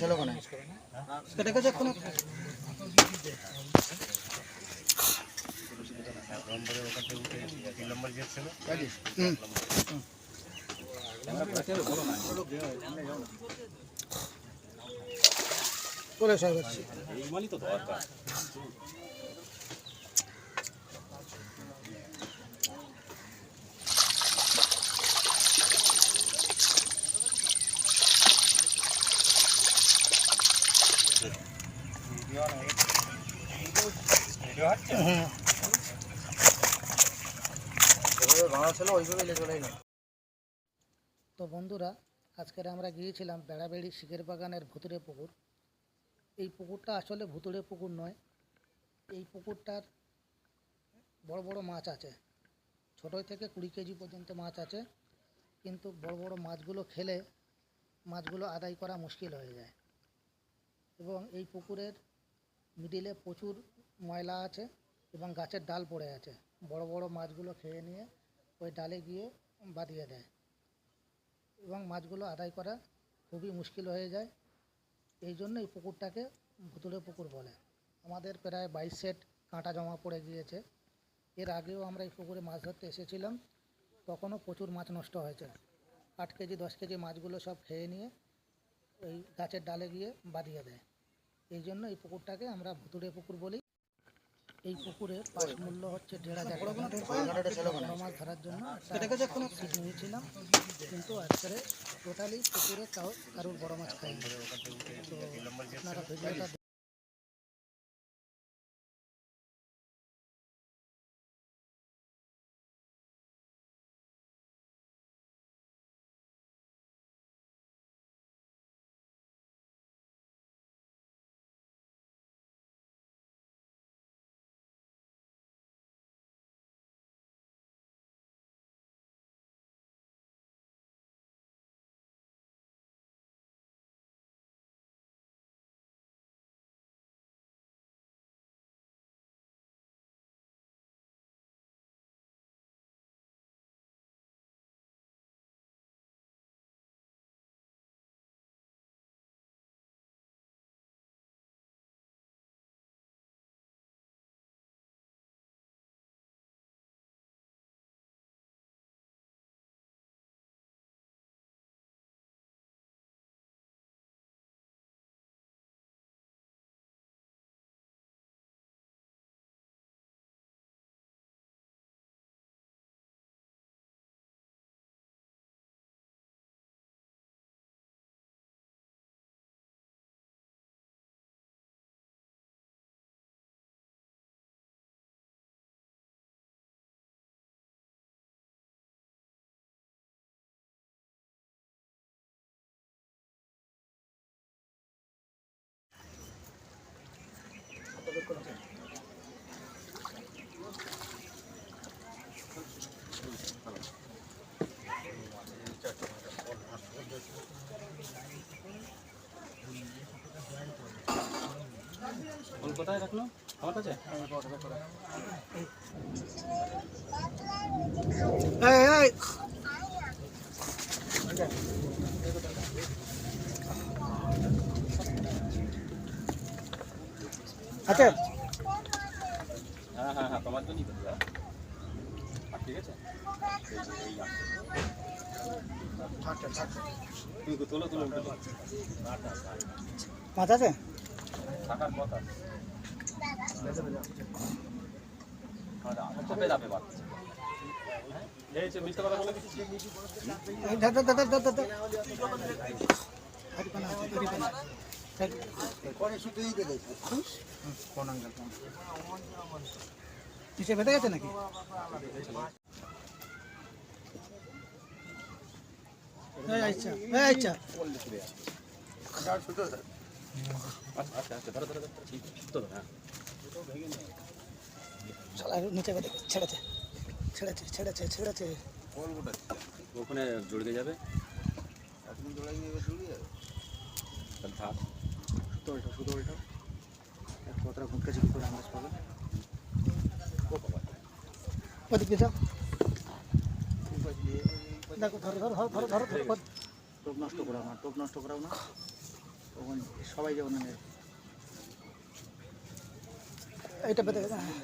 ছেলে কোনে কেটে গেছে এখন বলে সব এই মালই তো দরকার তো বন্ধুরা আজকের আমরা গিয়েছিলাম বেড়াবেড়ি শিখের বাগানের ভুতুড়ে পুকুর। এই পুকুরটা আসলে ভুতুড়ে পুকুর নয়, এই পুকুরটার বড় বড় মাছ আছে, ছোটোই থেকে 20 কেজি পর্যন্ত মাছ আছে, কিন্তু বড় বড় মাছগুলো খেলে মাছগুলো আদায় করা মুশকিল হয়ে যায়। এবং এই পুকুরের মিডিলে প্রচুর ময়লা আছে এবং গাছের ডাল পড়ে আছে, বড় বড় মাছগুলো খেয়ে নিয়ে ওই ডালে গিয়ে বাঁধিয়ে দেয় এবং মাছগুলো আদায় করা খুবই মুশকিল হয়ে যায়। এই জন্য এই পুকুরটাকে ভুতুড়ে পুকুর বলে। আমাদের প্রায় 22 সেট কাঁটা জমা পড়ে গিয়েছে। এর আগেও আমরা এই পুকুরে মাছ ধরতে এসেছিলাম, তখনও প্রচুর মাছ নষ্ট হয়েছে। 8 কেজি 10 কেজি মাছগুলো সব খেয়ে নিয়ে ওই গাছের ডালে গিয়ে বাঁধিয়ে দেয়। এই জন্য এই পুকুরটাকে আমরা ভুতুড়ে পুকুর বলি। এই পুকুরে পাস মূল্য হচ্ছে 1500 টাকা। বড় মাছ ধরার জন্য সিট নিয়েছিলাম, কিন্তু আজকে টোটালি পুকুরে কারোর বড় মাছ খাইনি। তো আপনারা ভিডিওটা কোথায় রাখলো আমার কাছে? আচ্ছা, হ্যাঁ হ্যাঁ হ্যাঁ, তোমার জন্যই তো। ঠিক আছে, তোলো তোলো মাছ আছে থাকার কথা। চেপে যাবে বাচ্চা, মিথ্যে কথা বলে নিচে বেঁধে গেছে নাকি? আচ্ছা আচ্ছা, নিচে বেঁধে ছেড়েছে ছেড়েছে ছেড়েছে ছেড়েছে। ওখানে জড়িয়ে যাবে, থাক তো ওইটা শুধু ওইটা কতটা ঘুরতেছে কি করে আন্দাজ পাবে। ওদিকে যাও, দেখো ধরো ধরো ধরো ধরো ধরো ধরো। টোপ নষ্ট করাও না, টোপ নষ্ট করাও না, তখন সবাই যেমন নেবে। এইটা বেঁধে গেছে, হ্যাঁ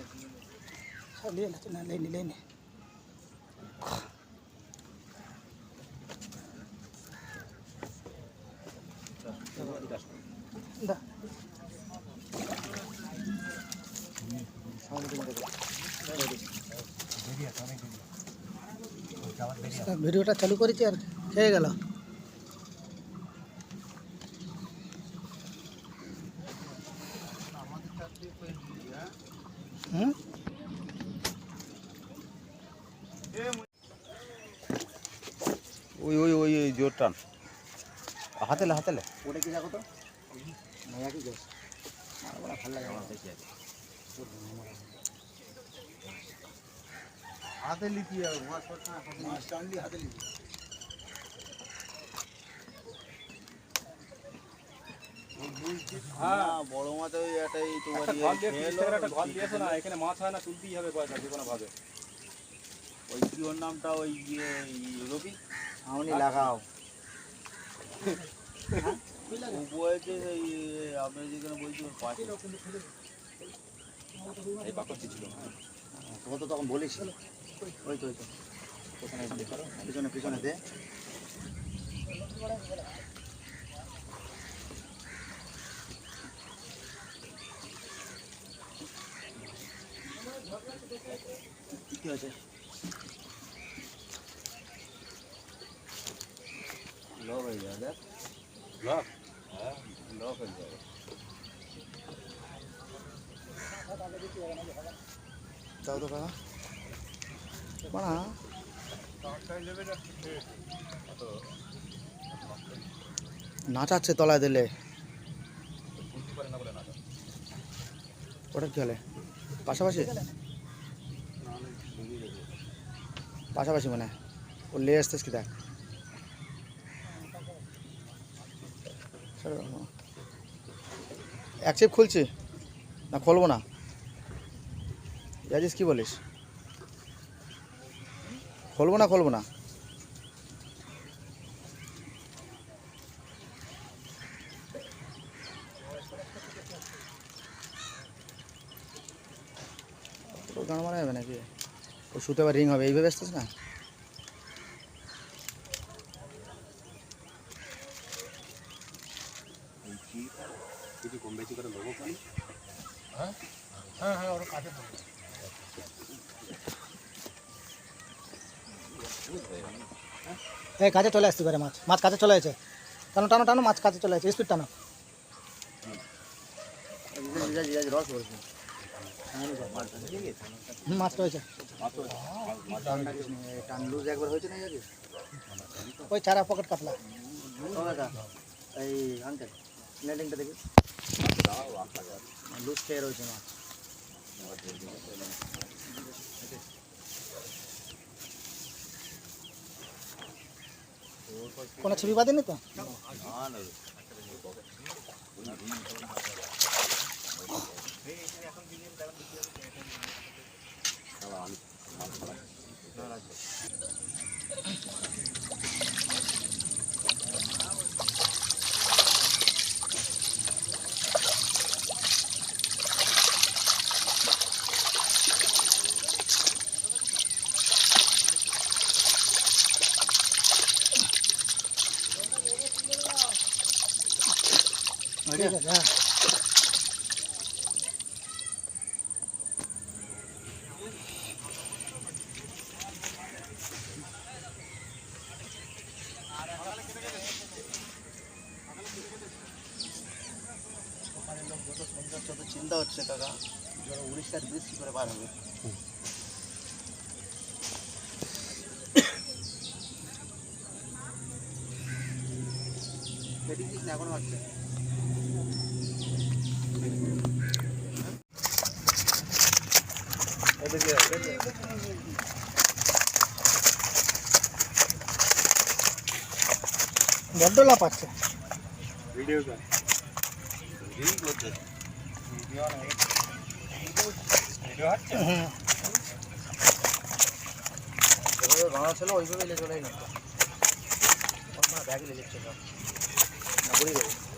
সব নিয়ে নিচ্ছে, না লেনি লেনি। দা ভিডিওটা চালু করেছি আর খেয়ে গেল। হুম ওই ওই ওই ওই জোর টান, হাতেলে হাতেলে। ওটা কি দেখো তো, নয়া কি গাছ ভালো লাগে আমার। হাতে লিখি আর মাছ টানলি হাতে লিখি। হ্যাঁ বড় মাছ ওই এটাই তোমার একটা ঘর দিয়ে তিরিশ টাকার একটা ঘর দিয়েছো না, এখানে মাছ হয় না, তুলতেই হবে পয়সা যে কোনো ভাবে। ওই কি ওর নামটা ওই রবি আমনি লাগাও বলছে এই আপনি যেখানে বলছি ওর পাশে এই বাকরটি ছিল। তোকে তো তখন বলিস ওই তো পিছনে পিছনে দে। কি আছে লক হয়ে যাবে, দেখ লক, হ্যাঁ লক হয়ে যাবে। দাও তো কাকা বাড়া নাচাচ্ছে তলায় দিলে। ওটা কি হলে পাশাপাশি পাশাপাশি মানে ও লে আসতেছ কি দেখ। এক চিপ খুলছি না খুলবো না, রাজিস কি বলিস? খুলবো না খুলবো না? গান মারা যাবে নাকি? ও শুতে আবার রিং হবে এইভাবে আসতেছ না। কিছু কম বেশি করে দেবো কি? হ্যাঁ হ্যাঁ হ্যাঁ ওর কাছে এই কাছে চলে আসতে পারে, মাছ মাছ কাছে চলে আসে। টানো টানো টানো, মাছ কাছে চলে আসে, স্পিড টানো। রস বলছে মাছ রয়েছে, টান লুজ একবার হয়েছে না আগে ওই চারা পকেট কাতলা। এই আঙ্কেল নেটিংটা দেখি লুজ খেয়ে রয়েছে মাছ। কোনো ছিপি বাঁধেনি তো? ঠিক আছে, হ্যাঁ যত চিন্তা হচ্ছে কাকা, যারা উড়িষ্যার ব্রিজ কি করে পার হবে? এখনো হচ্ছে বড্ড লাভ আছে। ভিডিও কর। ভিডিও হচ্ছে? হুম বাঁধা ছিল ওইভাবেই লেগে গেলেই না ব্যাগ লেগেছে না ঘুরে যাবে